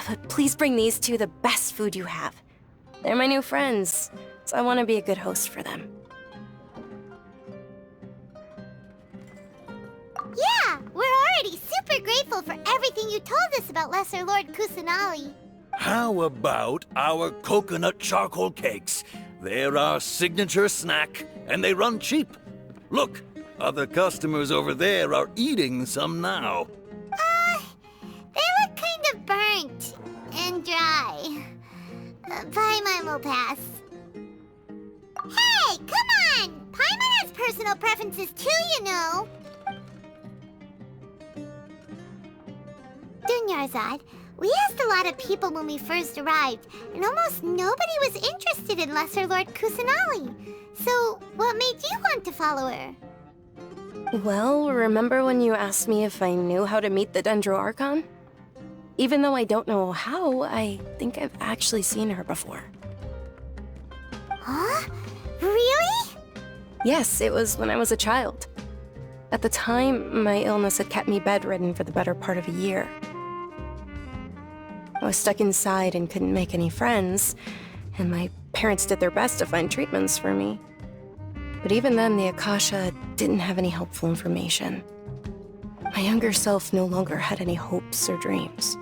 But please bring these two the best food you have. They're my new friends, so I want to be a good host for them. Yeah, we're already super grateful for everything you told us about Lesser Lord Kusanali. How about our coconut charcoal cakes? They're our signature snack, and they run cheap. Look, other customers over there are eating some now. They look kind of burnt and dry. Paimon will pass. Hey, come on! Paimon has personal preferences too, you know. Dunyarzad, we asked a lot of people when we first arrived, and almost nobody was interested in Lesser Lord Kusanali. So, what made you want to follow her? Well, remember when you asked me if I knew how to meet the Dendro Archon? Even though I don't know how, I think I've actually seen her before. Huh? Really? Yes, it was when I was a child. At the time, my illness had kept me bedridden for the better part of a year. I was stuck inside and couldn't make any friends, and my parents did their best to find treatments for me. But even then, the Akasha didn't have any helpful information. My younger self no longer had any hopes or dreams.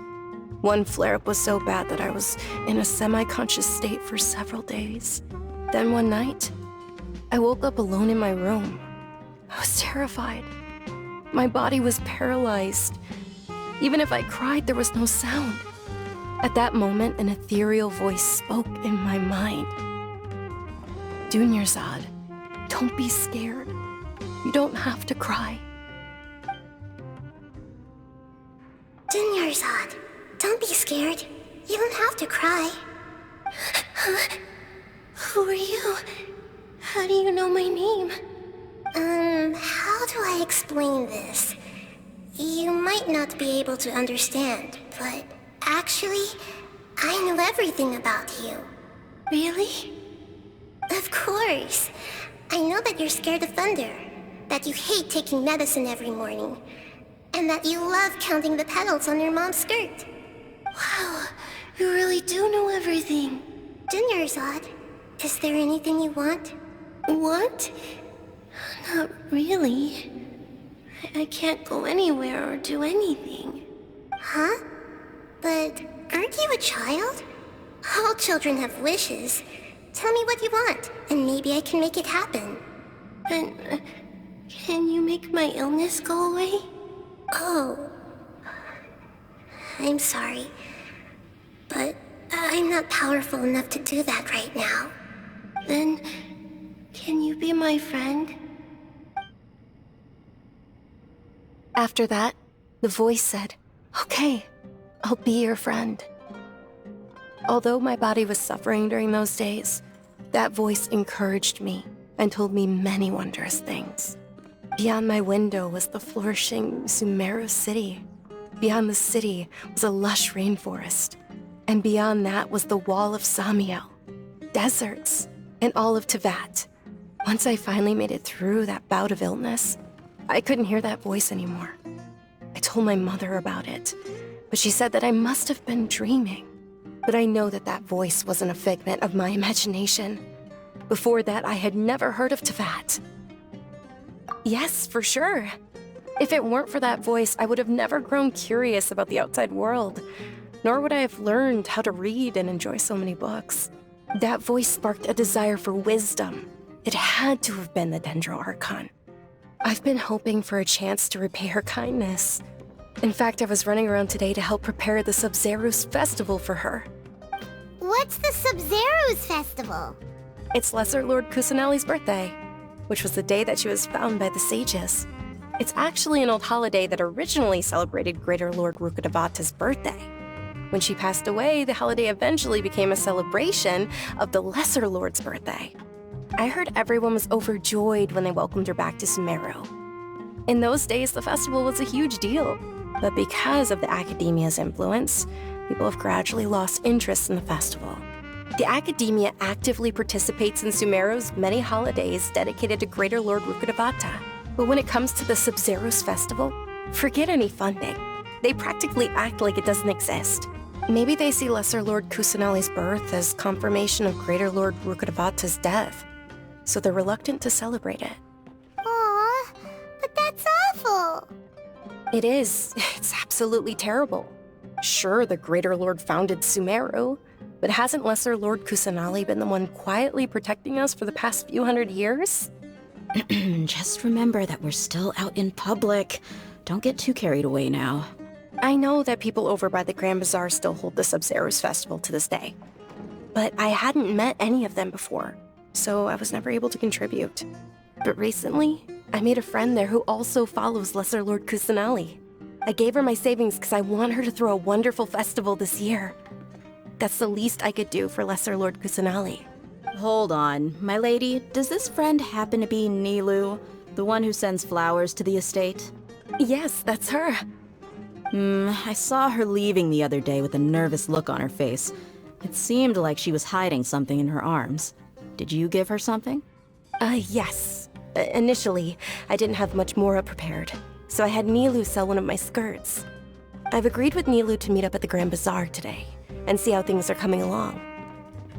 One flare-up was so bad that I was in a semi-conscious state for several days. Then one night, I woke up alone in my room. I was terrified. My body was paralyzed. Even if I cried, there was no sound. At that moment, an ethereal voice spoke in my mind. Dunyarzad, don't be scared. You don't have to cry. Dunyarzad, don't be scared. You don't have to cry. Who are you? How do you know my name? How do I explain this? You might not be able to understand, but actually, I know everything about you. Really? Of course. I know that you're scared of thunder, that you hate taking medicine every morning, and that you love counting the petals on your mom's skirt. Wow, you really do know everything. Dunyarzad, is there anything you want? Want? Not really. I can't go anywhere or do anything. Huh? But aren't you a child? All children have wishes. Tell me what you want, and maybe I can make it happen. And can you make my illness go away? Oh. I'm sorry. But I'm not powerful enough to do that right now. Then, can you be my friend? After that, the voice said, "Okay, I'll be your friend." Although my body was suffering during those days, that voice encouraged me and told me many wondrous things. Beyond my window was the flourishing Sumeru city. Beyond the city was a lush rainforest. And beyond that was the wall of Samiel, deserts, and all of Teyvat. Once I finally made it through that bout of illness, I couldn't hear that voice anymore. I told my mother about it, but she said that I must have been dreaming. But I know that that voice wasn't a figment of my imagination. Before that, I had never heard of Teyvat. Yes, for sure. If it weren't for that voice, I would have never grown curious about the outside world, nor would I have learned how to read and enjoy so many books. That voice sparked a desire for wisdom. It had to have been the Dendro Archon. I've been hoping for a chance to repay her kindness. In fact, I was running around today to help prepare the Sub-Zerus festival for her. What's the Sub-Zerus festival? It's Lesser Lord Kusanali's birthday, which was the day that she was found by the sages. It's actually an old holiday that originally celebrated Greater Lord Rukkhadevata's birthday. When she passed away, the holiday eventually became a celebration of the Lesser Lord's birthday. I heard everyone was overjoyed when they welcomed her back to Sumeru. In those days, the festival was a huge deal, but because of the Academia's influence, people have gradually lost interest in the festival. The Academia actively participates in Sumeru's many holidays dedicated to Greater Lord Rukkhadevata. But when it comes to the Sub-Zerus festival, forget any funding. They practically act like it doesn't exist. Maybe they see Lesser Lord Kusanali's birth as confirmation of Greater Lord Rukkhadevata's death, so they're reluctant to celebrate it. Aw, but that's awful. It is. It's absolutely terrible. Sure, the Greater Lord founded Sumeru, but hasn't Lesser Lord Kusanali been the one quietly protecting us for the past few hundred years? Just remember that we're still out in public. Don't get too carried away now. I know that people over by the Grand Bazaar still hold the Sub-Zero's festival to this day, but I hadn't met any of them before, so I was never able to contribute. But recently, I made a friend there who also follows Lesser Lord Kusanali. I gave her my savings because I want her to throw a wonderful festival this year. That's the least I could do for Lesser Lord Kusanali. Hold on, my lady. Does this friend happen to be Nilu, the one who sends flowers to the estate? Yes, that's her. I saw her leaving the other day with a nervous look on her face. It seemed like she was hiding something in her arms. Did you give her something? Yes. Initially, I didn't have much Mora prepared, so I had Nilu sell one of my skirts. I've agreed with Nilu to meet up at the Grand Bazaar today, and see how things are coming along.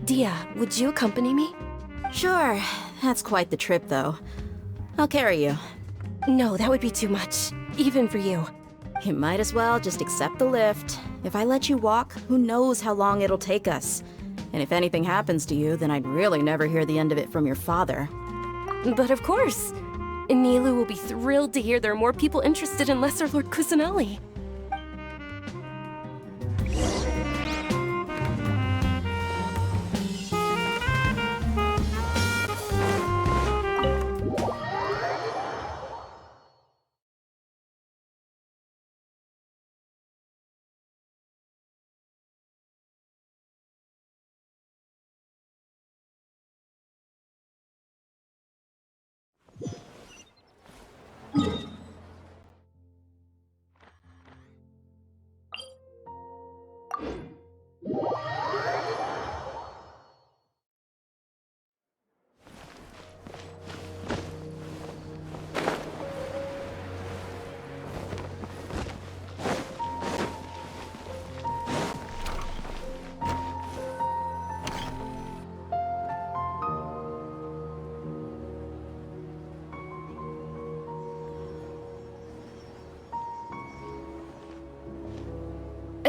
Dia, would you accompany me? Sure. That's quite the trip, though. I'll carry you. No, that would be too much, even for you. You might as well just accept the lift. If I let you walk, who knows how long it'll take us. And if anything happens to you, then I'd really never hear the end of it from your father. But of course. Nilu will be thrilled to hear there are more people interested in Lesser Lord Kusanali.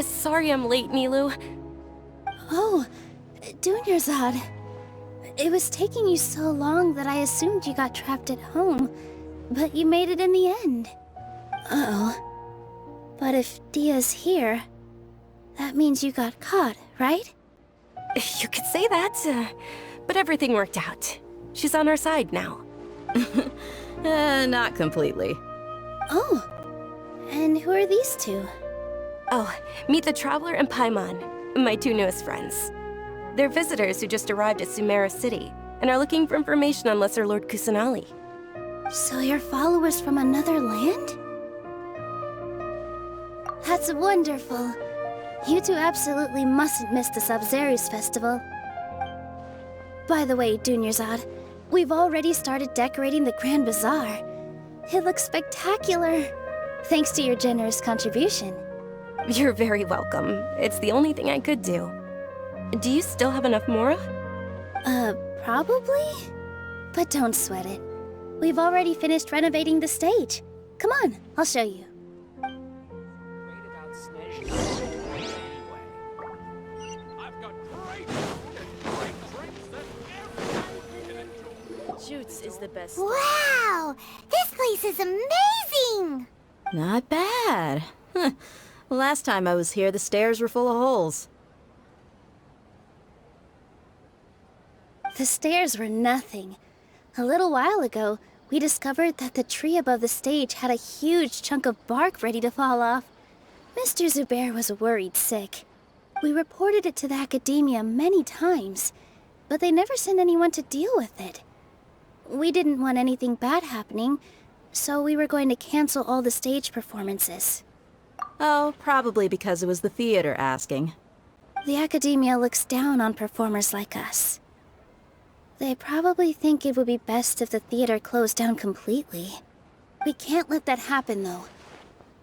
Sorry I'm late, Nilu. Oh, Dunyarzad. It was taking you so long that I assumed you got trapped at home, but you made it in the end. Uh-oh. But if Dia's here, that means you got caught, right? You could say that, but everything worked out. She's on our side now. Not completely. Oh, and who are these two? Oh, meet the Traveler and Paimon, my two newest friends. They're visitors who just arrived at Sumeru City and are looking for information on Lesser Lord Kusanali. So you're followers from another land? That's wonderful. You two absolutely mustn't miss the Sub-Zero's festival. By the way, Dunyarzad, we've already started decorating the Grand Bazaar. It looks spectacular, thanks to your generous contribution. You're very welcome. It's the only thing I could do. Do you still have enough Mora? Probably? But don't sweat it. We've already finished renovating the stage. Come on, I'll show you. Shoots is the best. Wow! This place is amazing! Not bad. Last time I was here, the stairs were full of holes. The stairs were nothing. A little while ago, we discovered that the tree above the stage had a huge chunk of bark ready to fall off. Mr. Zubair was worried sick. We reported it to the academia many times, but they never sent anyone to deal with it. We didn't want anything bad happening, so we were going to cancel all the stage performances. Oh, probably because it was the theater asking. The academia looks down on performers like us. They probably think it would be best if the theater closed down completely. We can't let that happen, though.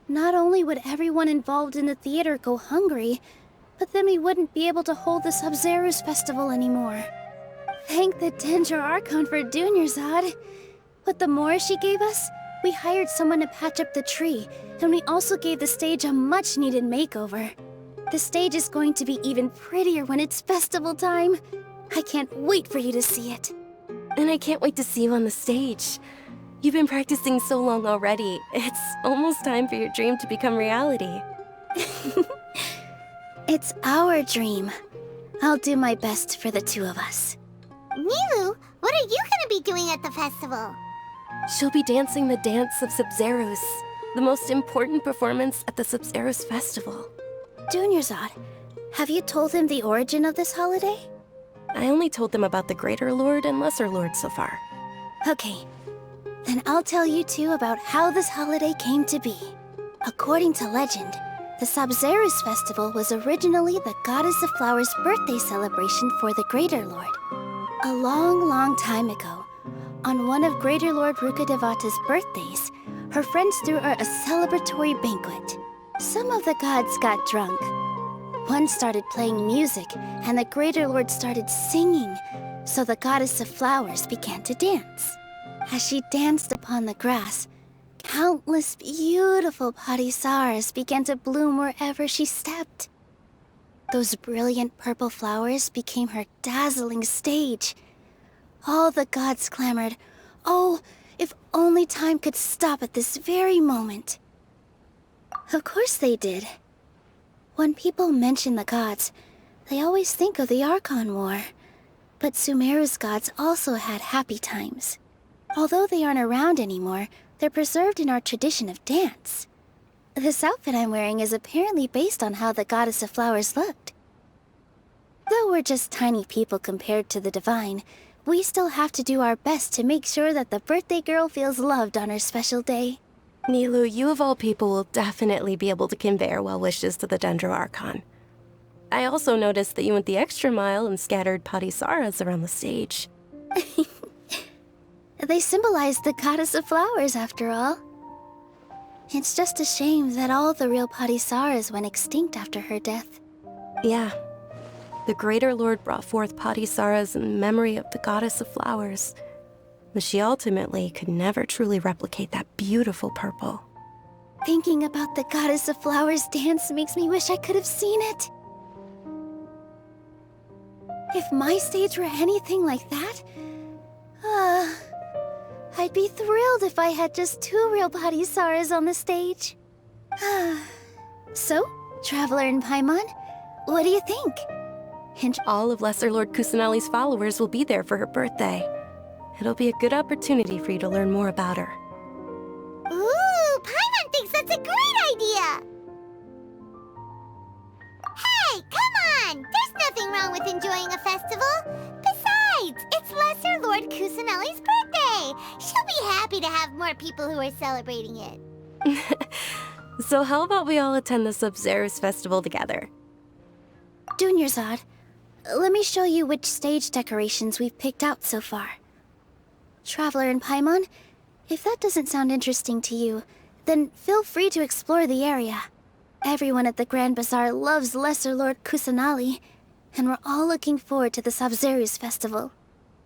Not only would everyone involved in the theater go hungry, But then we wouldn't be able to hold the Sub-Zero's festival anymore. Thank the Dendro Archon for Dunyarzad. With the Mora she gave us, we hired someone to patch up the tree, and we also gave the stage a much-needed makeover. The stage is going to be even prettier when it's festival time. I can't wait for you to see it. And I can't wait to see you on the stage. You've been practicing so long already. It's almost time for your dream to become reality. It's our dream. I'll do my best for the two of us. Nilu, what are you gonna be doing at the festival? She'll be dancing the dance of Sub-Zeros, the most important performance at the Sub-Zeros festival. Dunyarzad, have you told him the origin of this holiday? I only told them about the Greater Lord and Lesser Lord so far. Okay, then I'll tell you two about how this holiday came to be. According to legend, the Sub-Zeros festival was originally the Goddess of Flowers' birthday celebration for the Greater Lord. A long, long time ago, on one of Greater Lord Rukkhadevata's birthdays, her friends threw her a celebratory banquet. Some of the gods got drunk. One started playing music, and the Greater Lord started singing, so the Goddess of Flowers began to dance. As she danced upon the grass, countless beautiful parisaras began to bloom wherever she stepped. Those brilliant purple flowers became her dazzling stage. All the gods clamored, "Oh, if only time could stop at this very moment." Of course they did. When people mention the gods, they always think of the Archon War. But Sumeru's gods also had happy times. Although they aren't around anymore, they're preserved in our tradition of dance. This outfit I'm wearing is apparently based on how the Goddess of Flowers looked. Though we're just tiny people compared to the Divine, we still have to do our best to make sure that the birthday girl feels loved on her special day. Nilu, you of all people will definitely be able to convey our well wishes to the Dendro Archon. I also noticed that you went the extra mile and scattered parisaras around the stage. They symbolize the Goddess of Flowers, after all. It's just a shame that all the real parisaras went extinct after her death. Yeah. The Greater Lord brought forth parisaras in memory of the Goddess of Flowers, but she ultimately could never truly replicate that beautiful purple. Thinking about the Goddess of Flowers dance makes me wish I could have seen it. If my stage were anything like that, I'd be thrilled if I had just 2 real parisaras on the stage. So, Traveler and Paimon, what do you think? And all of Lesser Lord Kusanali's followers will be there for her birthday. It'll be a good opportunity for you to learn more about her. Ooh, Paimon thinks that's a great idea! Hey, come on! There's nothing wrong with enjoying a festival. Besides, it's Lesser Lord Kusanali's birthday. She'll be happy to have more people who are celebrating it. So how about we all attend the Sub-Zeros festival together? Dunyarzad, let me show you which stage decorations we've picked out so far. Traveler and Paimon, if that doesn't sound interesting to you, then feel free to explore the area. Everyone at the Grand Bazaar loves Lesser Lord Kusanali, and we're all looking forward to the Sub-Zeros festival.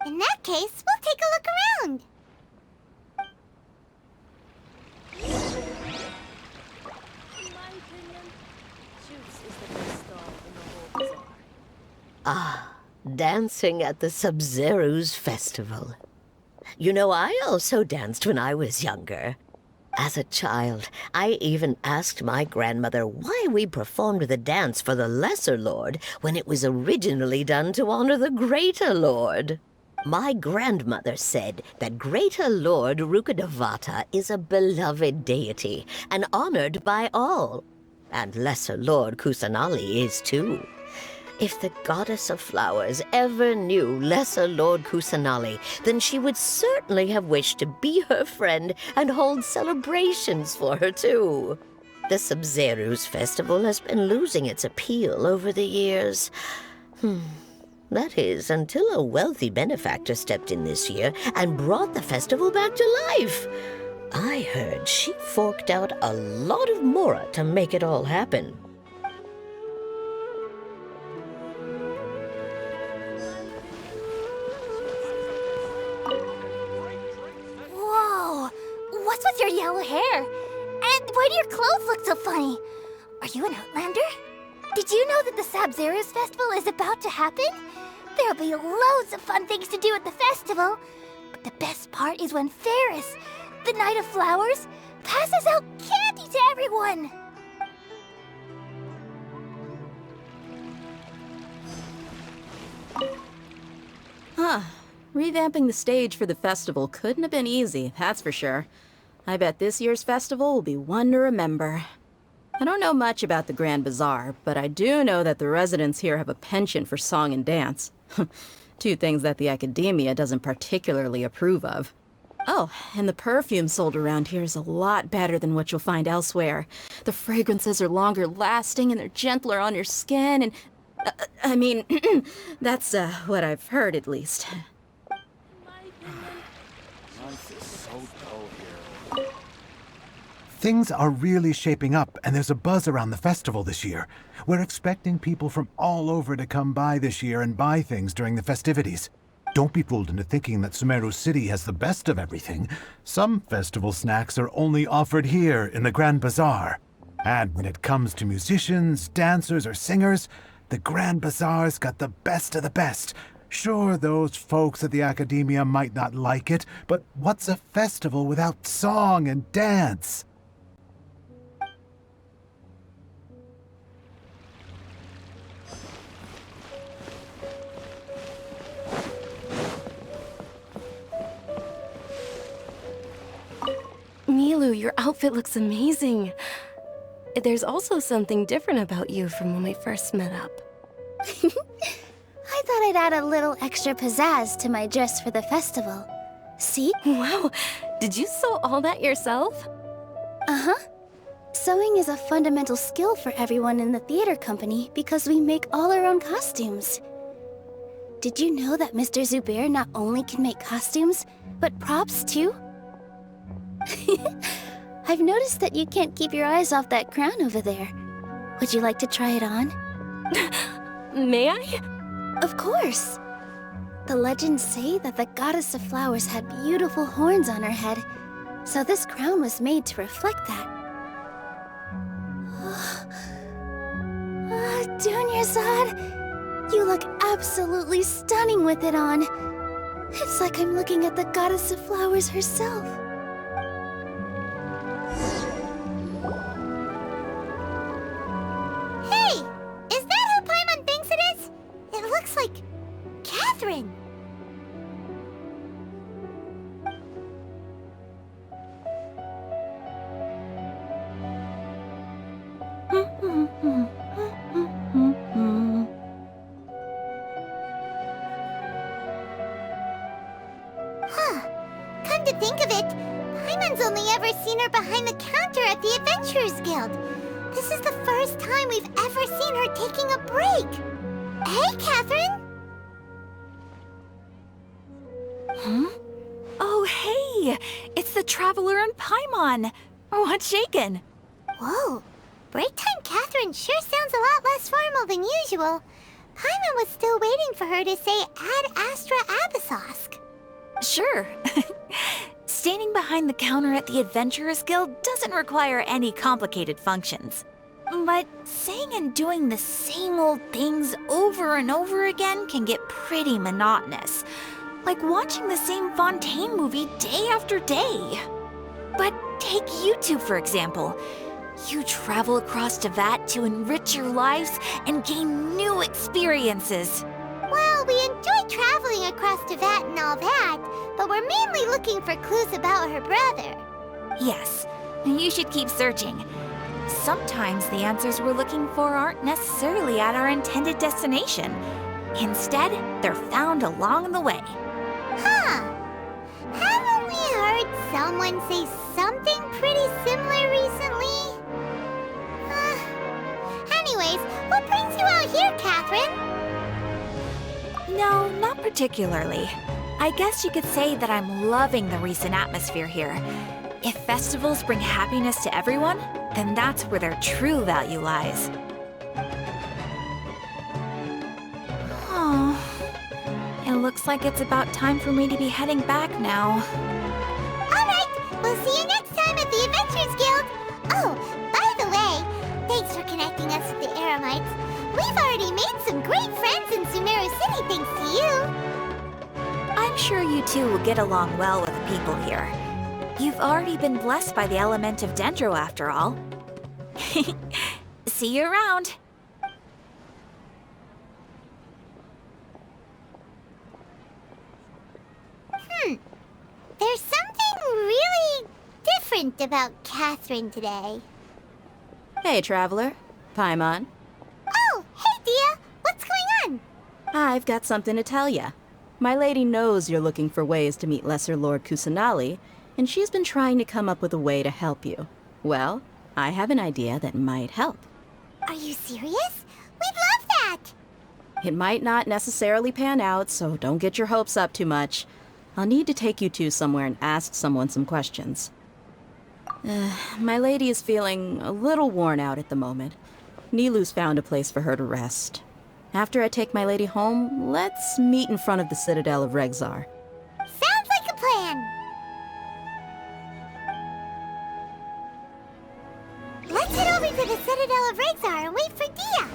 In that case, we'll take a look around. Dancing at the Sub-Zeros festival. You know, I also danced when I was younger. As a child, I even asked my grandmother why we performed the dance for the Lesser Lord when it was originally done to honor the Greater Lord. My grandmother said that Greater Lord Rukkhadevata is a beloved deity and honored by all. And Lesser Lord Kusanali is too. If the Goddess of Flowers ever knew Lesser Lord Kusanali, then she would certainly have wished to be her friend and hold celebrations for her too. The Sub-Zeros festival has been losing its appeal over the years. That is, until a wealthy benefactor stepped in this year and brought the festival back to life. I heard she forked out a lot of mora to make it all happen. yellow hair? And why do your clothes look so funny? Are you an outlander? Did you know that the Sabzeruz festival is about to happen? There'll be loads of fun things to do at the festival. But the best part is when Ferris, the Knight of Flowers, passes out candy to everyone. Huh. Revamping the stage for the festival couldn't have been easy, that's for sure. I bet this year's festival will be one to remember. I don't know much about the Grand Bazaar, but I do know that the residents here have a penchant for song and dance. Two things that the academia doesn't particularly approve of. Oh, and the perfume sold around here is a lot better than what you'll find elsewhere. The fragrances are longer lasting and they're gentler on your skin and... I mean, that's what I've heard at least. Things are really shaping up, and there's a buzz around the festival this year. We're expecting people from all over to come by this year and buy things during the festivities. Don't be fooled into thinking that Sumeru City has the best of everything. Some festival snacks are only offered here in the Grand Bazaar. And when it comes to musicians, dancers, or singers, the Grand Bazaar's got the best of the best. Sure, those folks at the academia might not like it, but what's a festival without song and dance? Milu, your outfit looks amazing. There's also something different about you from when we first met up. I thought I'd add a little extra pizzazz to my dress for the festival. See? Wow, did you sew all that yourself? Uh-huh. Sewing is a fundamental skill for everyone in the theater company because we make all our own costumes. Did you know that Mr. Zubair not only can make costumes, but props too? I've noticed that you can't keep your eyes off that crown over there. Would you like to try it on? May I? Of course! The legends say that the Goddess of Flowers had beautiful horns on her head, so this crown was made to reflect that. Dunyarzad, you look absolutely stunning with it on. It's like I'm looking at the Goddess of Flowers herself. Hey! Is that who Paimon thinks it is? It looks like... Catherine! Come to think of it, Paimon's only ever seen her behind the counter at the Adventurers Guild. This is the first time we've ever seen her taking a break. Hey, Catherine! Huh? Oh, hey! It's the Traveler and Paimon! What's shaken? Whoa, break time Catherine sure sounds a lot less formal than usual. Paimon was still waiting for her to say Ad Astra Abyssosque. Sure. Standing behind the counter at the Adventurers Guild doesn't require any complicated functions. But saying and doing the same old things over and over again can get pretty monotonous. Like watching the same Fontaine movie day after day. But take you two, for example. You travel across Teyvat to enrich your lives and gain new experiences. Well, we enjoy traveling across Teyvat and all that, but we're mainly looking for clues about her brother. Yes, you should keep searching. Sometimes the answers we're looking for aren't necessarily at our intended destination. Instead, they're found along the way. Huh. Haven't we heard someone say something pretty similar recently? Anyways, what brings you out here, Catherine? No, not particularly. I guess you could say that I'm loving the recent atmosphere here. If festivals bring happiness to everyone, then that's where their true value lies. Oh, it looks like it's about time for me to be heading back now. Alright, we'll see you next time at the Oh, by the way, thanks for connecting us with the Eremites. We've already made some great friends in Sumeru City thanks to you. I'm sure you two will get along well with the people here. You've already been blessed by the element of Dendro after all. See you around. There's something really different about Catherine today. Hey, Traveler. Paimon. Oh, hey Dia! What's going on? I've got something to tell ya. My lady knows you're looking for ways to meet Lesser Lord Kusanali, and she's been trying to come up with a way to help you. Well, I have an idea that might help. Are you serious? We'd love that! It might not necessarily pan out, so don't get your hopes up too much. I'll need to take you two somewhere and ask someone some questions. My lady is feeling a little worn out at the moment. Nilu's found a place for her to rest. After I take my lady home, let's meet in front of the Citadel of Regzar. Sounds like a plan! Let's head over to the Citadel of Regzar and wait for Dia!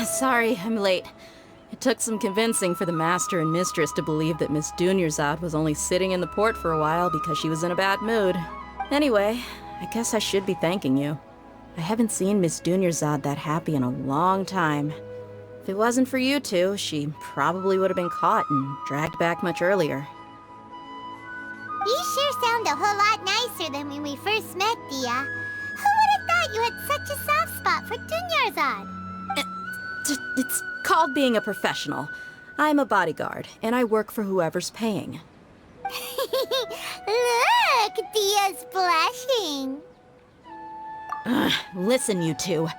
Sorry, I'm late. It took some convincing for the Master and Mistress to believe that Miss Dunyarzad was only sitting in the port for a while because she was in a bad mood. Anyway, I guess I should be thanking you. I haven't seen Miss Dunyarzad that happy in a long time. If it wasn't for you two, she probably would have been caught and dragged back much earlier. You sure sound a whole lot nicer than when we first met, Dia. Who would have thought you had such a soft spot for Dunyarzad? It's called being a professional. I'm a bodyguard, and I work for whoever's paying. Look, Dia's blushing. Listen, you two.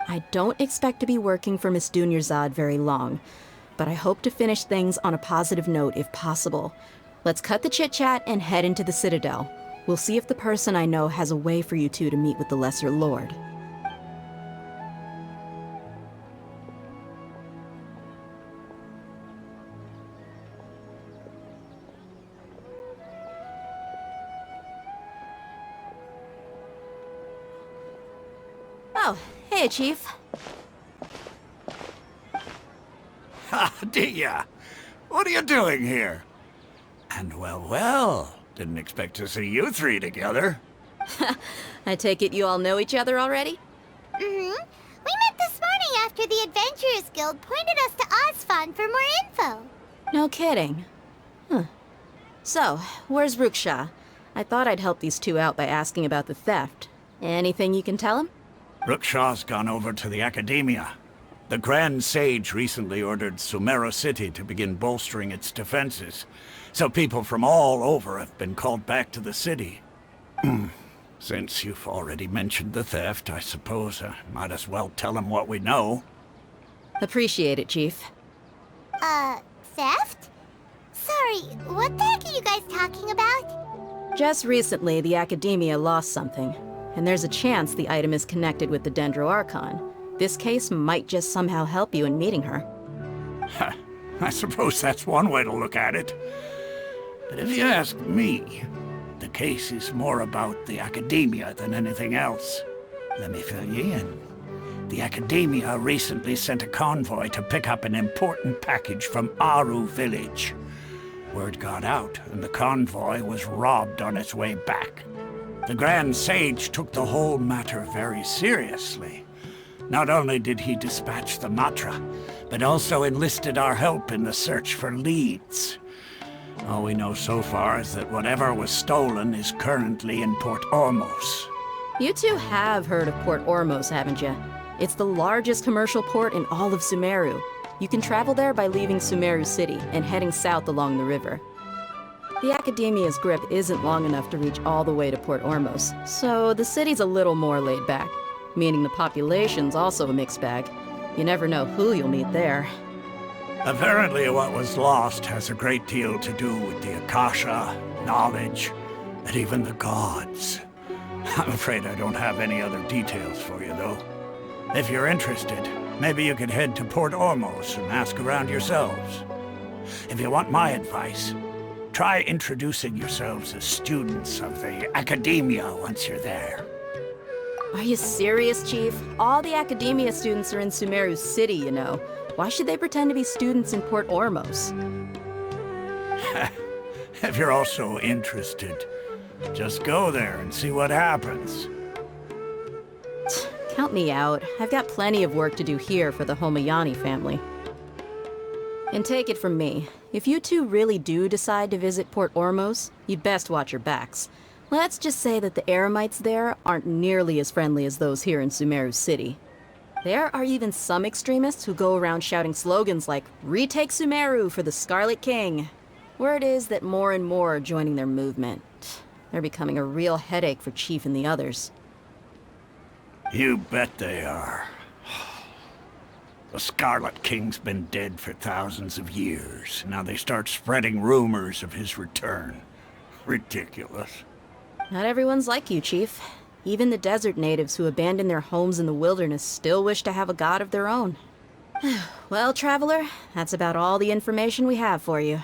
I don't expect to be working for Miss Dunyarzad very long, but I hope to finish things on a positive note if possible. Let's cut the chit-chat and head into the Citadel. We'll see if the person I know has a way for you two to meet with the Lesser Lord. Oh, hey, Chief. Ha, Dia! What are you doing here? And well, didn't expect to see you three together. I take it you all know each other already? We met this morning after the Adventurers Guild pointed us to Osfon for more info. No kidding. Huh. So, where's Ruksha? I thought I'd help these two out by asking about the theft. Anything you can tell him? Ruksha's gone over to the Academia. The Grand Sage recently ordered Sumeru City to begin bolstering its defenses, so people from all over have been called back to the city. Since you've already mentioned the theft, I suppose I might as well tell him what we know. Appreciate it, Chief. Theft? Sorry, what the heck are you guys talking about? Just recently, the Academia lost something, and there's a chance the item is connected with the Dendro Archon. This case might just somehow help you in meeting her. I suppose that's one way to look at it. But if you ask me, the case is more about the Academia than anything else. Let me fill you in. The Academia recently sent a convoy to pick up an important package from Aru village. Word got out, and the convoy was robbed on its way back. The Grand Sage took the whole matter very seriously. Not only did he dispatch the Matra, but also enlisted our help in the search for leads. All we know so far is that whatever was stolen is currently in Port Ormos. You two have heard of Port Ormos, haven't you? It's the largest commercial port in all of Sumeru. You can travel there by leaving Sumeru City and heading south along the river. The Academia's grip isn't long enough to reach all the way to Port Ormos, so the city's a little more laid back, meaning the population's also a mixed bag. You never know who you'll meet there. Apparently what was lost has a great deal to do with the Akasha, knowledge, and even the gods. I'm afraid I don't have any other details for you, though. If you're interested, maybe you could head to Port Ormos and ask around yourselves. If you want my advice, try introducing yourselves as students of the Academia once you're there. Are you serious, Chief? All the Academia students are in Sumeru City, you know. Why should they pretend to be students in Port Ormos? If you're also interested, just go there and see what happens. Count me out. I've got plenty of work to do here for the Homayani family. And take it from me, if you two really do decide to visit Port Ormos, you'd best watch your backs. Let's just say that the Eremites there aren't nearly as friendly as those here in Sumeru City. There are even some extremists who go around shouting slogans like, "Retake Sumeru for the Scarlet King." Word is that more and more are joining their movement. They're becoming a real headache for Chief and the others. You bet they are. The Scarlet King's been dead for thousands of years. Now they start spreading rumors of his return. Ridiculous. Not everyone's like you, Chief. Even the desert natives who abandoned their homes in the wilderness still wish to have a god of their own. Well, Traveler, that's about all the information we have for you.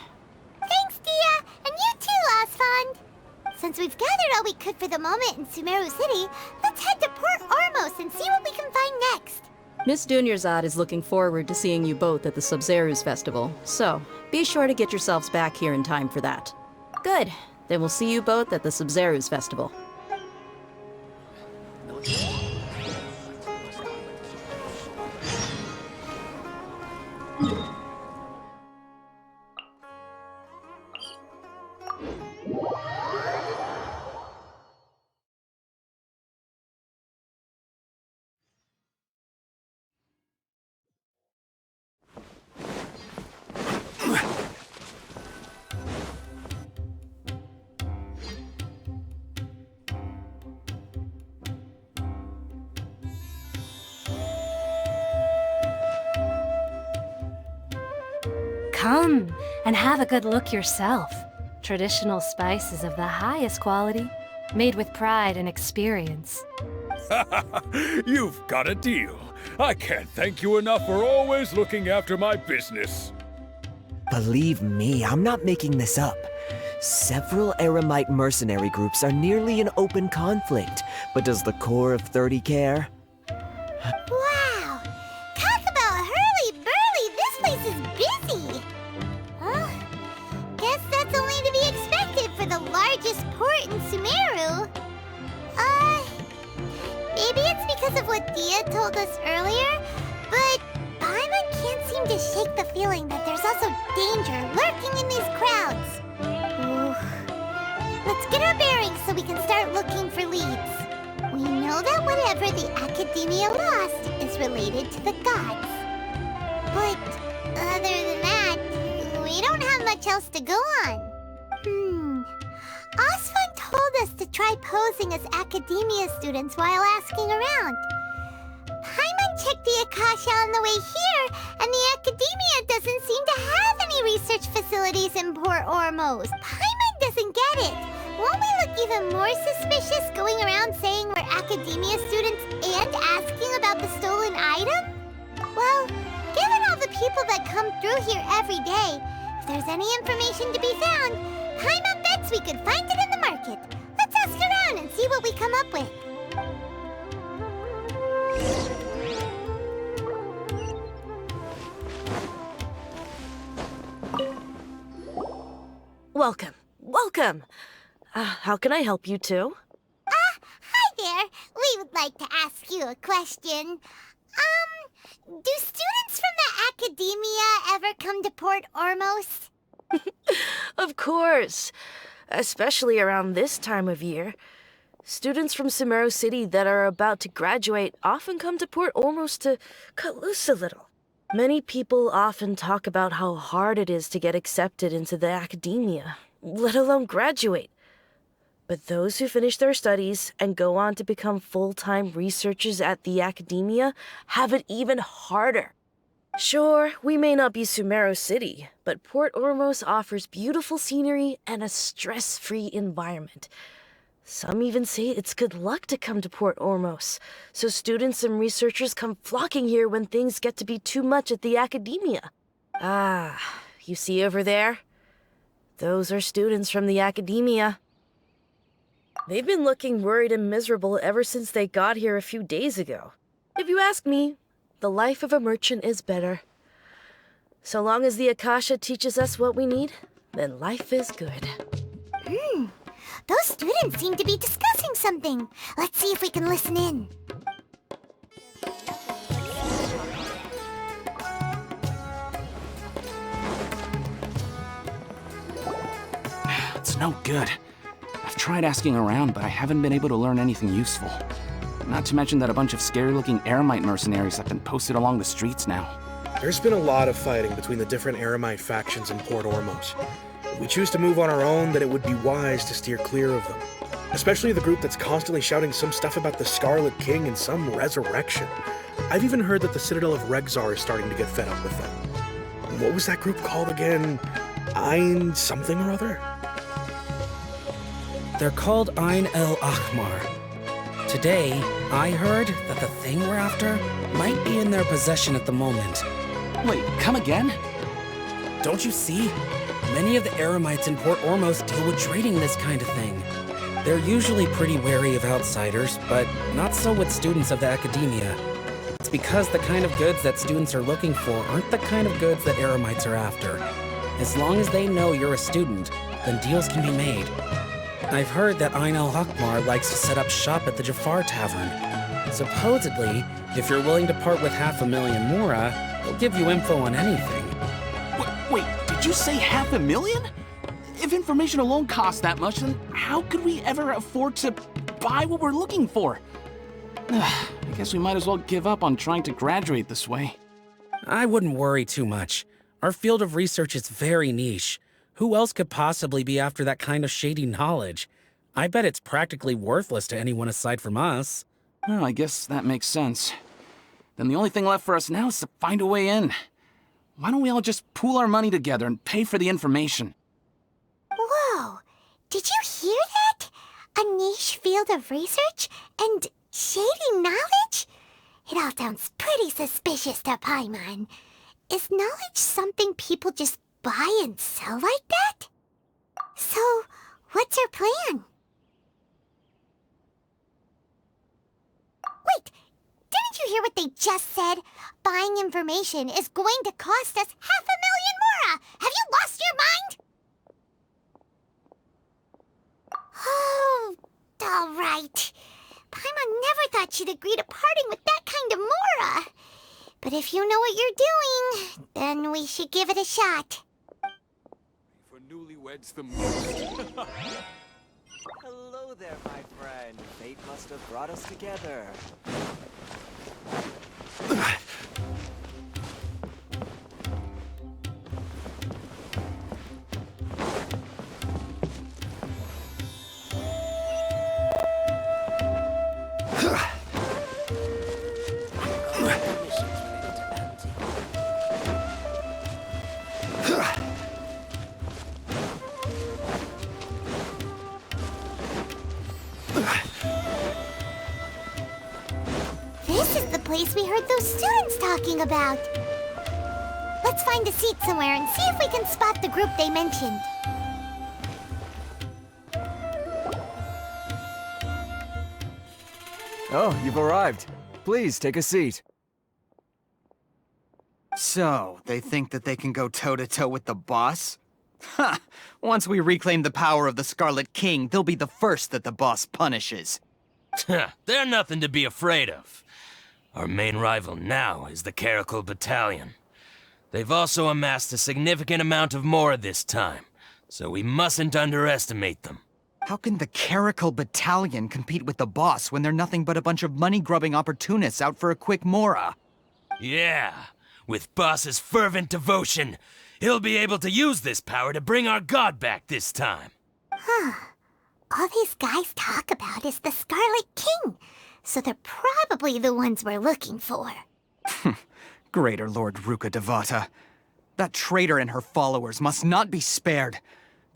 Thanks, Dia! And you too, Osfond! Since we've gathered all we could for the moment in Sumeru City, let's head to Port Ormos and see what we can find next. Miss Dunyarzad is looking forward to seeing you both at the Sub-Zerus Festival, so be sure to get yourselves back here in time for that. Good. Then we'll see you both at the Sub-Zerus Festival. Come and have a good look yourself. Traditional spices of the highest quality, made with pride and experience. You've got a deal. I can't thank you enough for always looking after my business. Believe me, I'm not making this up. Several Eremite mercenary groups are nearly in open conflict, but does the core of 30 care? Wow! Talk about hurly-burly! This place is busy! Guess that's only to be expected for the largest port in Sumeru. Maybe it's because of what Dia told us earlier, but Paimon can't seem to shake the feeling that there's also danger lurking in these crowds. Ooh. Let's get our bearings so we can start looking for leads. We know that whatever the Academia lost is related to the gods. But other than that, we don't have much else to go on. Osfond told us to try posing as Academia students while asking around. Paimon checked the Akasha on the way here, and the Academia doesn't seem to have any research facilities in Port Ormos. Paimon doesn't get it. Won't we look even more suspicious going around saying we're Academia students and asking about the stolen item? Well, given all the people that come through here every day, if there's any information to be found, Paimon bets we could find it in the market. Let's ask around and see what we come up with. Welcome. Welcome. How can I help you two? Hi there. We would like to ask you a question. Do students from the Academia ever come to Port Ormos? Of course. Especially around this time of year. Students from Sumeru City that are about to graduate often come to Port Ormos to cut loose a little. Many people often talk about how hard it is to get accepted into the Academia, let alone graduate. But those who finish their studies and go on to become full-time researchers at the Academia have it even harder. Sure, we may not be Sumeru City, but Port Ormos offers beautiful scenery and a stress-free environment. Some even say it's good luck to come to Port Ormos, so students and researchers come flocking here when things get to be too much at the academia. Ah, you see over there? Those are students from the academia. They've been looking worried and miserable ever since they got here a few days ago. If you ask me, the life of a merchant is better. So long as the Akasha teaches us what we need, then life is good. Those students seem to be discussing something. Let's see if we can listen in. It's no good. I've tried asking around, but I haven't been able to learn anything useful. Not to mention that a bunch of scary-looking Eremite mercenaries have been posted along the streets now. There's been a lot of fighting between the different Eremite factions in Port Ormos. If we choose to move on our own, then it would be wise to steer clear of them. Especially the group that's constantly shouting some stuff about the Scarlet King and some resurrection. I've even heard that the Citadel of Regzar is starting to get fed up with them. What was that group called again? Ein something or other? They're called Ein El Ahmar. Today, I heard that the thing we're after might be in their possession at the moment. Wait, come again? Don't you see? Many of the Eremites in Port Ormos deal with trading this kind of thing. They're usually pretty wary of outsiders, but not so with students of the academia. It's because the kind of goods that students are looking for aren't the kind of goods that Eremites are after. As long as they know you're a student, then deals can be made. I've heard that Ein El Ahmar likes to set up shop at the Jafar Tavern. Supposedly, if you're willing to part with 500,000 Mora, they'll give you info on anything. Wait, did you say 500,000? If information alone costs that much, then how could we ever afford to buy what we're looking for? I guess we might as well give up on trying to graduate this way. I wouldn't worry too much. Our field of research is very niche. Who else could possibly be after that kind of shady knowledge? I bet it's practically worthless to anyone aside from us. Well, I guess that makes sense. Then the only thing left for us now is to find a way in. Why don't we all just pool our money together and pay for the information? Whoa! Did you hear that? A niche field of research and shady knowledge? It all sounds pretty suspicious to Paimon. Is knowledge something people just buy and sell like that? So, what's our plan? Wait, didn't you hear what they just said? Buying information is going to cost us 500,000 Mora! Have you lost your mind? Oh, all right. Paimon never thought she'd agree to parting with that kind of Mora. But if you know what you're doing, then we should give it a shot. For newlyweds the most. Hello there, my friend. Fate must have brought us together. This is the place we heard those students talking about. Let's find a seat somewhere and see if we can spot the group they mentioned. Oh, you've arrived. Please, take a seat. So, they think that they can go toe-to-toe with the boss? Ha! Once we reclaim the power of the Scarlet King, they'll be the first that the boss punishes. They're nothing to be afraid of. Our main rival now is the Caracal Battalion. They've also amassed a significant amount of Mora this time, so we mustn't underestimate them. How can the Caracal Battalion compete with the boss when they're nothing but a bunch of money-grubbing opportunists out for a quick Mora? Yeah, with boss's fervent devotion, he'll be able to use this power to bring our god back this time. Huh. All these guys talk about is the Scarlet King, so they're probably the ones we're looking for. Greater Lord Ruka Devata. That traitor and her followers must not be spared.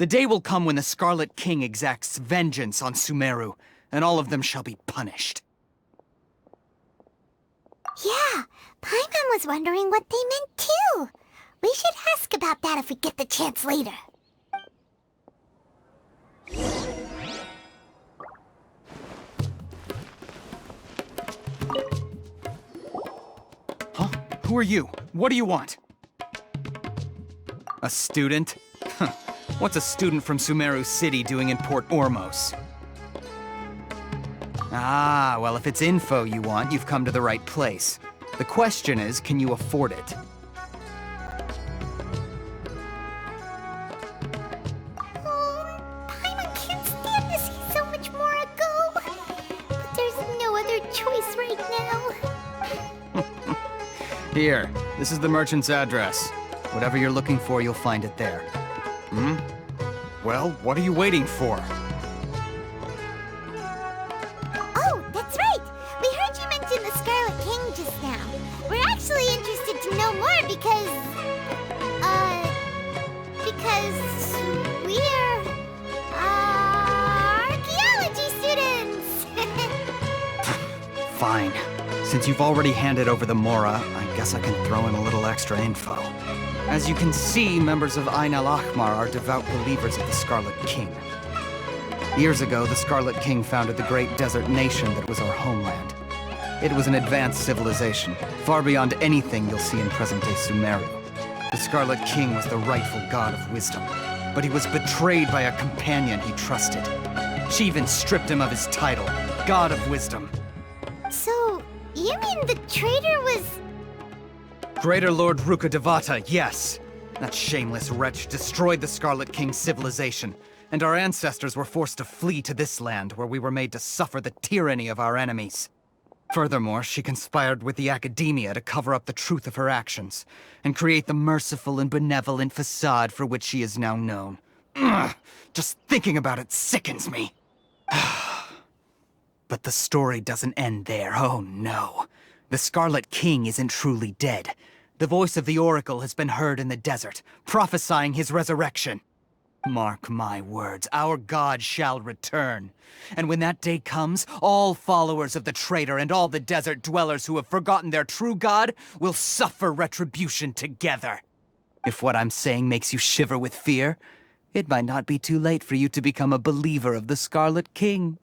The day will come when the Scarlet King exacts vengeance on Sumeru, and all of them shall be punished. Yeah, Paimon was wondering what they meant too. We should ask about that if we get the chance later. Huh? Who are you? What do you want? A student? Huh. What's a student from Sumeru City doing in Port Ormos? Ah, well, if it's info you want, you've come to the right place. The question is, can you afford it? Paimon can't stand to see so much more go. But there's no other choice right now. Here, this is the merchant's address. Whatever you're looking for, you'll find it there. Hmm? Well, what are you waiting for? Oh, that's right! We heard you mention the Scarlet King just now. We're actually interested to know more because we're, archaeology students! Fine. Since you've already handed over the Mora, I guess I can throw in a little extra info. As you can see, members of Ain al-Ahmar are devout believers of the Scarlet King. Years ago, the Scarlet King founded the great desert nation that was our homeland. It was an advanced civilization, far beyond anything you'll see in present-day Sumeru. The Scarlet King was the rightful god of wisdom, but he was betrayed by a companion he trusted. She even stripped him of his title, God of Wisdom. So, you mean the traitor was... Greater Lord Rukkhadevata, yes. That shameless wretch destroyed the Scarlet King's civilization, and our ancestors were forced to flee to this land where we were made to suffer the tyranny of our enemies. Furthermore, she conspired with the Academia to cover up the truth of her actions, and create the merciful and benevolent facade for which she is now known. Ugh, just thinking about it sickens me. But the story doesn't end there, oh no. The Scarlet King isn't truly dead. The voice of the Oracle has been heard in the desert, prophesying his resurrection. Mark my words, our god shall return. And when that day comes, all followers of the traitor and all the desert dwellers who have forgotten their true god will suffer retribution together. If what I'm saying makes you shiver with fear, it might not be too late for you to become a believer of the Scarlet King.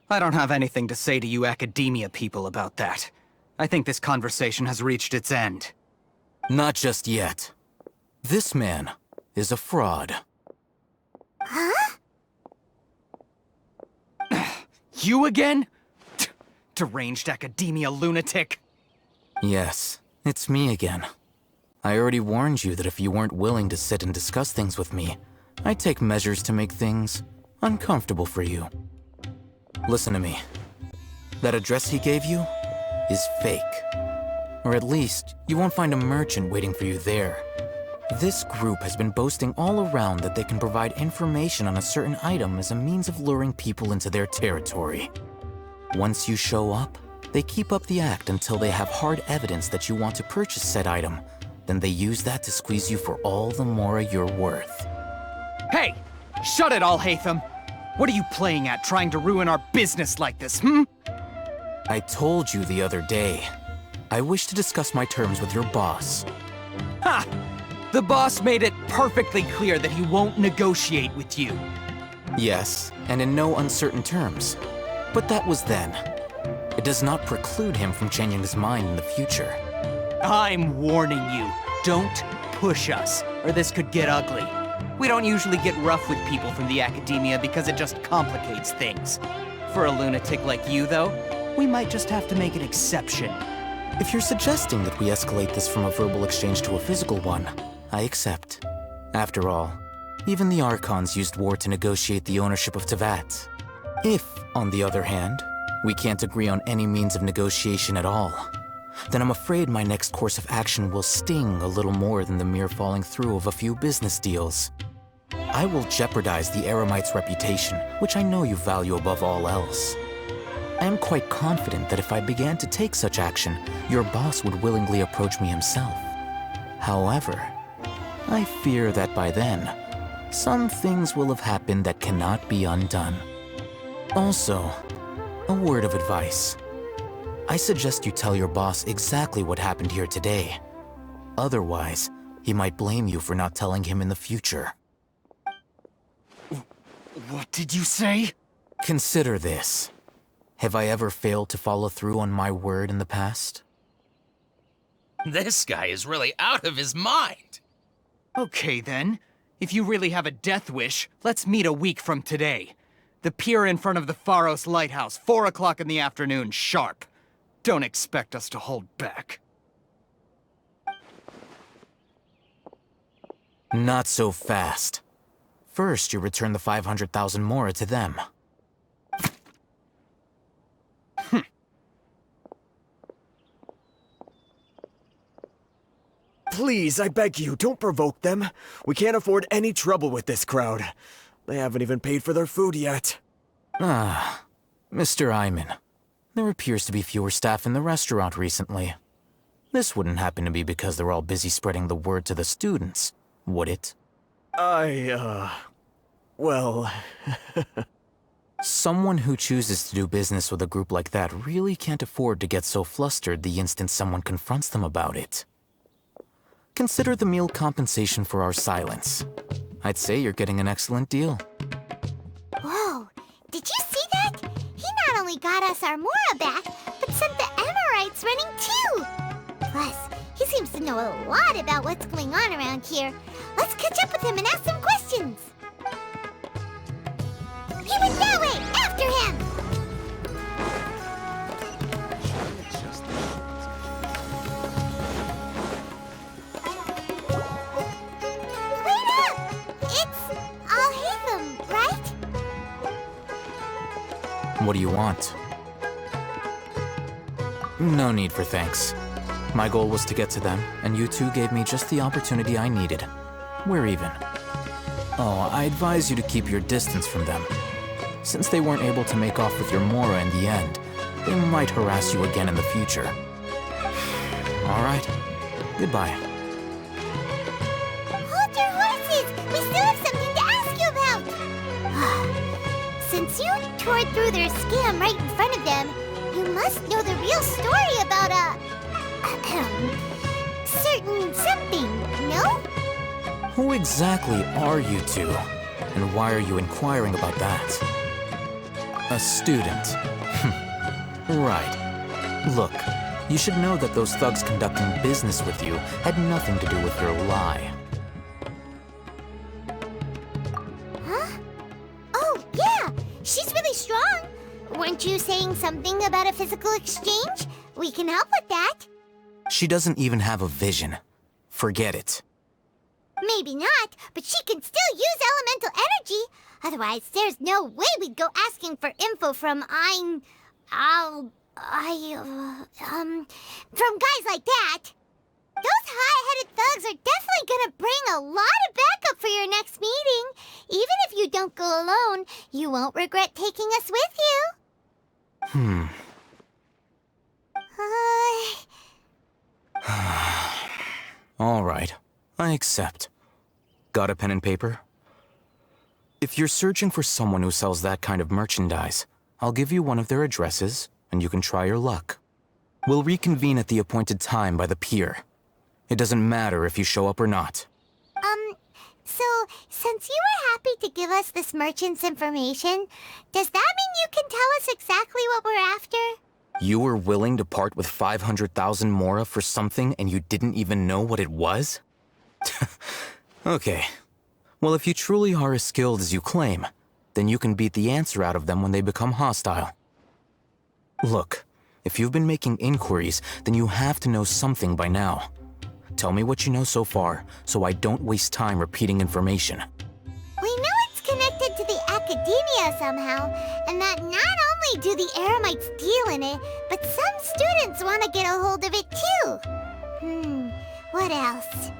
I don't have anything to say to you Academia people about that. I think this conversation has reached its end. Not just yet. This man is a fraud. Huh? You again? Deranged Academia lunatic. Yes, it's me again. I already warned you that if you weren't willing to sit and discuss things with me, I'd take measures to make things uncomfortable for you. Listen to me. That address he gave you is fake. Or at least, you won't find a merchant waiting for you there. This group has been boasting all around that they can provide information on a certain item as a means of luring people into their territory. Once you show up, they keep up the act until they have hard evidence that you want to purchase said item. Then they use that to squeeze you for all the more you're worth. Hey! Shut it, Alhaitham! What are you playing at, trying to ruin our business like this, hmm? I told you the other day. I wish to discuss my terms with your boss. Ha! The boss made it perfectly clear that he won't negotiate with you. Yes, and in no uncertain terms. But that was then. It does not preclude him from changing his mind in the future. I'm warning you. Don't push us, or this could get ugly. We don't usually get rough with people from the Academia because it just complicates things. For a lunatic like you, though, we might just have to make an exception. If you're suggesting that we escalate this from a verbal exchange to a physical one, I accept. After all, even the Archons used war to negotiate the ownership of Teyvat. If, on the other hand, we can't agree on any means of negotiation at all, then I'm afraid my next course of action will sting a little more than the mere falling through of a few business deals. I will jeopardize the Eremite's reputation, which I know you value above all else. I am quite confident that if I began to take such action, your boss would willingly approach me himself. However, I fear that by then, some things will have happened that cannot be undone. Also, a word of advice. I suggest you tell your boss exactly what happened here today. Otherwise, he might blame you for not telling him in the future. What did you say? Consider this. Have I ever failed to follow through on my word in the past? This guy is really out of his mind. Okay then. If you really have a death wish, let's meet a week from today. The pier in front of the Pharos Lighthouse, 4 o'clock in the afternoon, sharp. Don't expect us to hold back. Not so fast. First, you return the 500,000 mora to them. Please, I beg you, don't provoke them. We can't afford any trouble with this crowd. They haven't even paid for their food yet. Ah, Mr. Iman. There appears to be fewer staff in the restaurant recently. This wouldn't happen to be because they're all busy spreading the word to the students, would it? Well... Someone who chooses to do business with a group like that really can't afford to get so flustered the instant someone confronts them about it. Consider the meal compensation for our silence. I'd say you're getting an excellent deal. Whoa, did you see that? He not only got us our Mora back, but sent the Amorites running too! Plus, he seems to know a lot about what's going on around here. Let's catch up with him and ask some questions! He went that way! After him! Wait up! It's Al-Haytham, right? What do you want? No need for thanks. My goal was to get to them, and you two gave me just the opportunity I needed. We're even. Oh, I advise you to keep your distance from them. Since they weren't able to make off with your Mora in the end, they might harass you again in the future. All right. Goodbye. Hold your horses! We still have something to ask you about! Since you tore through their scam right in front of them, you must know the real story about certain something, no? Who exactly are you two? And why are you inquiring about that? A student. Right. Look, you should know that those thugs conducting business with you had nothing to do with your lie. Huh? Oh, yeah! She's really strong! Weren't you saying something about a physical exchange? We can help with that. She doesn't even have a vision. Forget it. Maybe not, but she can still use elemental energy. Otherwise, there's no way we'd go asking for info from from guys like that. Those hot-headed thugs are definitely gonna bring a lot of backup for your next meeting. Even if you don't go alone, you won't regret taking us with you. All right. I accept. Got a pen and paper? If you're searching for someone who sells that kind of merchandise, I'll give you one of their addresses, and you can try your luck. We'll reconvene at the appointed time by the pier. It doesn't matter if you show up or not. So, since you were happy to give us this merchant's information, does that mean you can tell us exactly what we're after? You were willing to part with 500,000 mora for something and you didn't even know what it was? Okay. Well, if you truly are as skilled as you claim, then you can beat the answer out of them when they become hostile. Look, if you've been making inquiries, then you have to know something by now. Tell me what you know so far, so I don't waste time repeating information. We know it's connected to the academia somehow, and that not only do the Eremites deal in it, but some students want to get a hold of it too. What else?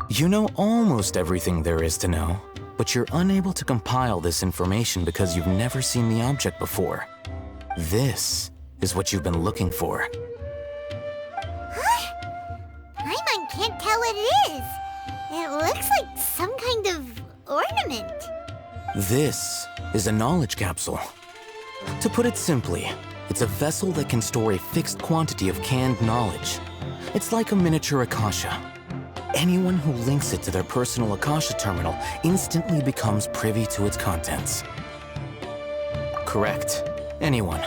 You know almost everything there is to know, but you're unable to compile this information because you've never seen the object before. This is what you've been looking for. Paimon can't tell what it is. It looks like some kind of ornament. This is a knowledge capsule. To put it simply, it's a vessel that can store a fixed quantity of canned knowledge. It's like a miniature Akasha. Anyone who links it to their personal Akasha terminal instantly becomes privy to its contents. Correct. Anyone.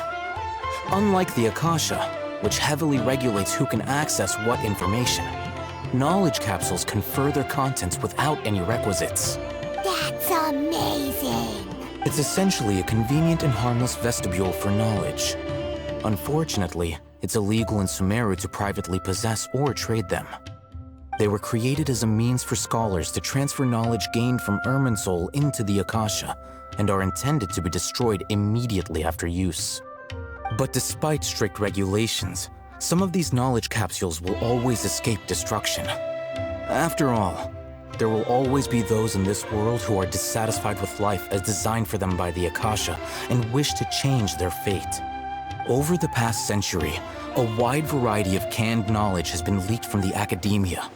Unlike the Akasha, which heavily regulates who can access what information, knowledge capsules confer their contents without any requisites. That's amazing! It's essentially a convenient and harmless vestibule for knowledge. Unfortunately, it's illegal in Sumeru to privately possess or trade them. They were created as a means for scholars to transfer knowledge gained from Irminsul into the Akasha, and are intended to be destroyed immediately after use. But despite strict regulations, some of these knowledge capsules will always escape destruction. After all, there will always be those in this world who are dissatisfied with life as designed for them by the Akasha and wish to change their fate. Over the past century, a wide variety of canned knowledge has been leaked from the academia.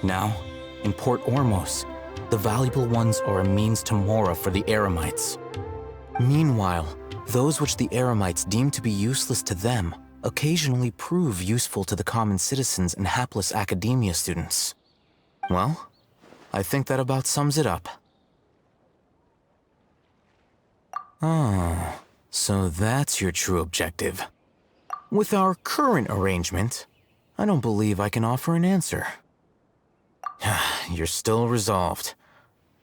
Now, in Port Ormos, the valuable ones are a means to Mora for the Eremites. Meanwhile, those which the Eremites deem to be useless to them occasionally prove useful to the common citizens and hapless academia students. Well, I think that about sums it up. Oh, so that's your true objective. With our current arrangement, I don't believe I can offer an answer. You're still resolved.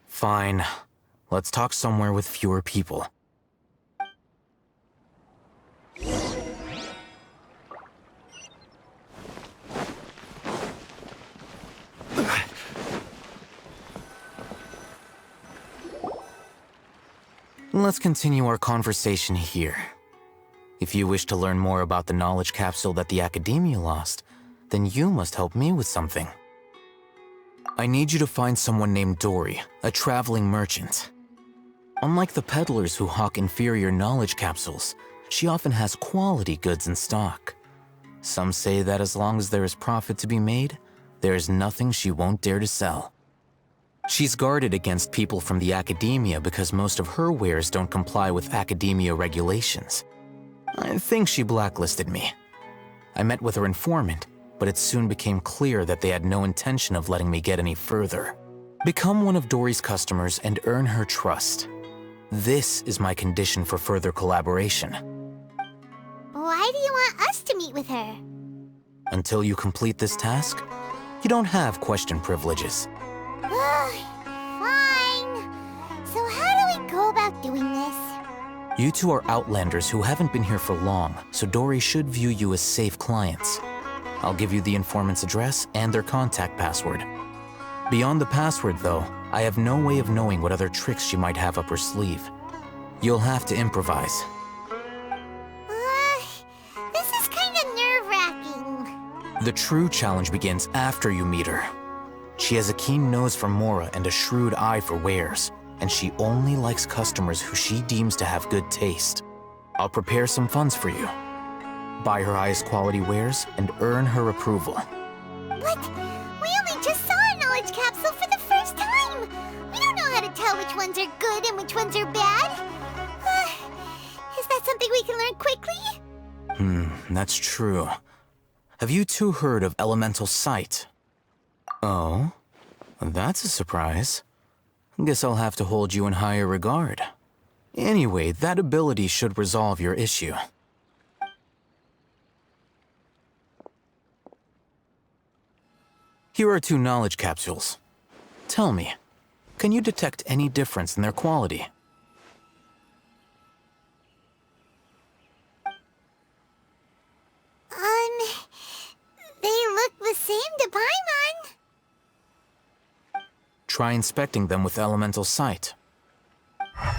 Fine. Let's talk somewhere with fewer people. Let's continue our conversation here. If you wish to learn more about the knowledge capsule that the Academia lost, then you must help me with something. I need you to find someone named Dory, a traveling merchant. Unlike the peddlers who hawk inferior knowledge capsules, she often has quality goods in stock. Some say that as long as there is profit to be made, there is nothing she won't dare to sell. She's guarded against people from the Academia because most of her wares don't comply with Academia regulations. I think she blacklisted me. I met with her informant, but it soon became clear that they had no intention of letting me get any further. Become one of Dory's customers and earn her trust. This is my condition for further collaboration. Why do you want us to meet with her? Until you complete this task, you don't have question privileges. Fine. So how do we go about doing this? You two are outlanders who haven't been here for long, so Dory should view you as safe clients. I'll give you the informant's address and their contact password. Beyond the password, though, I have no way of knowing what other tricks she might have up her sleeve. You'll have to improvise. This is kind of nerve-wracking. The true challenge begins after you meet her. She has a keen nose for Mora and a shrewd eye for wares, and she only likes customers who she deems to have good taste. I'll prepare some funds for you. Buy her highest quality wares and earn her approval. What? We only just saw a knowledge capsule for the first time! We don't know how to tell which ones are good and which ones are bad. Is that something we can learn quickly? That's true. Have you two heard of elemental sight? Oh? That's a surprise. Guess I'll have to hold you in higher regard. Anyway, that ability should resolve your issue. Here are 2 knowledge capsules. Tell me, can you detect any difference in their quality? They look the same to Paimon. Try inspecting them with elemental sight. How'd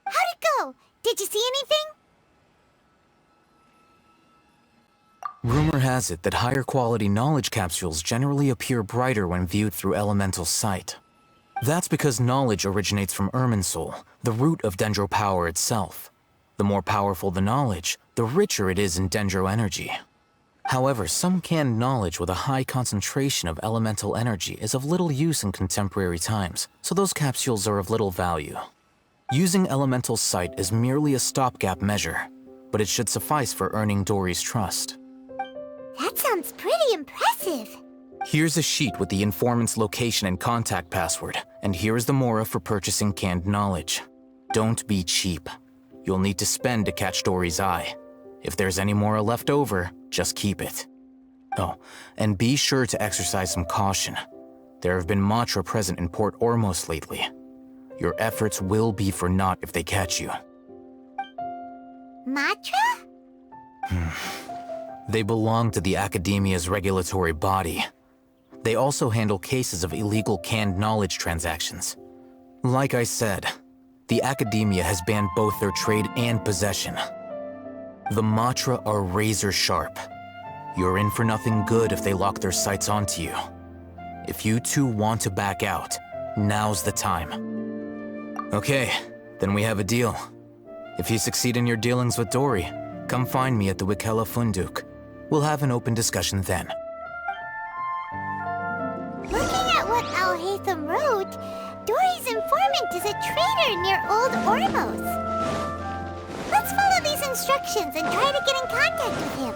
it go? Did you see anything? Rumor has it that higher quality knowledge capsules generally appear brighter when viewed through elemental sight. That's because knowledge originates from Irminsul, the root of Dendro power itself. The more powerful the knowledge, the richer it is in Dendro energy. However, some canned knowledge with a high concentration of elemental energy is of little use in contemporary times, so those capsules are of little value. Using elemental sight is merely a stopgap measure, but it should suffice for earning Dory's trust. That sounds pretty impressive. Here's a sheet with the informant's location and contact password, and here is the mora for purchasing canned knowledge. Don't be cheap. You'll need to spend to catch Dory's eye. If there's any mora left over, just keep it. Oh, and be sure to exercise some caution. There have been Matra present in Port Ormos lately. Your efforts will be for naught if they catch you. Matra? They belong to the Academia's regulatory body. They also handle cases of illegal canned knowledge transactions. Like I said, the Academia has banned both their trade and possession. The Matra are razor sharp. You're in for nothing good if they lock their sights onto you. If you two want to back out, now's the time. Okay, then we have a deal. If you succeed in your dealings with Dory, come find me at the Wikela Funduk. We'll have an open discussion then. Looking at what Al-Haytham wrote, Dory's informant is a trader near Old Ormos. Let's follow these instructions and try to get in contact with him.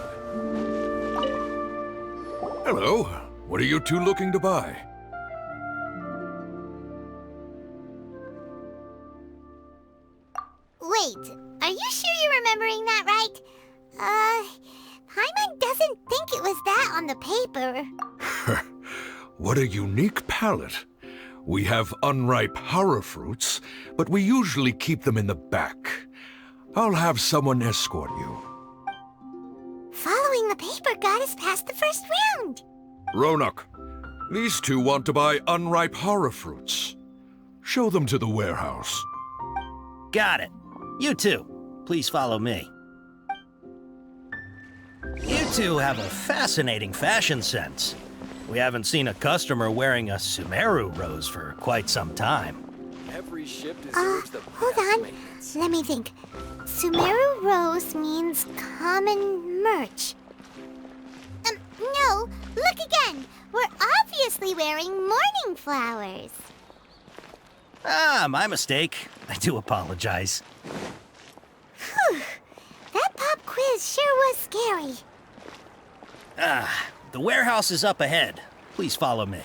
Hello. What are you two looking to buy? Wait, are you sure you're remembering that right? Paimon doesn't think it was that on the paper. What a unique palate. We have unripe hara fruits, but we usually keep them in the back. I'll have someone escort you. Following the paper got us past the first round. Ronak, these two want to buy unripe hara fruits. Show them to the warehouse. Got it. You two, please follow me. You two have a fascinating fashion sense. We haven't seen a customer wearing a Sumeru rose for quite some time. Every ship deserves the Hold on. Let me think. Sumeru rose means common merch. No, look again. We're obviously wearing morning flowers. Ah, my mistake. I do apologize. Whew. That pop quiz sure was scary. Ah, the warehouse is up ahead. Please follow me.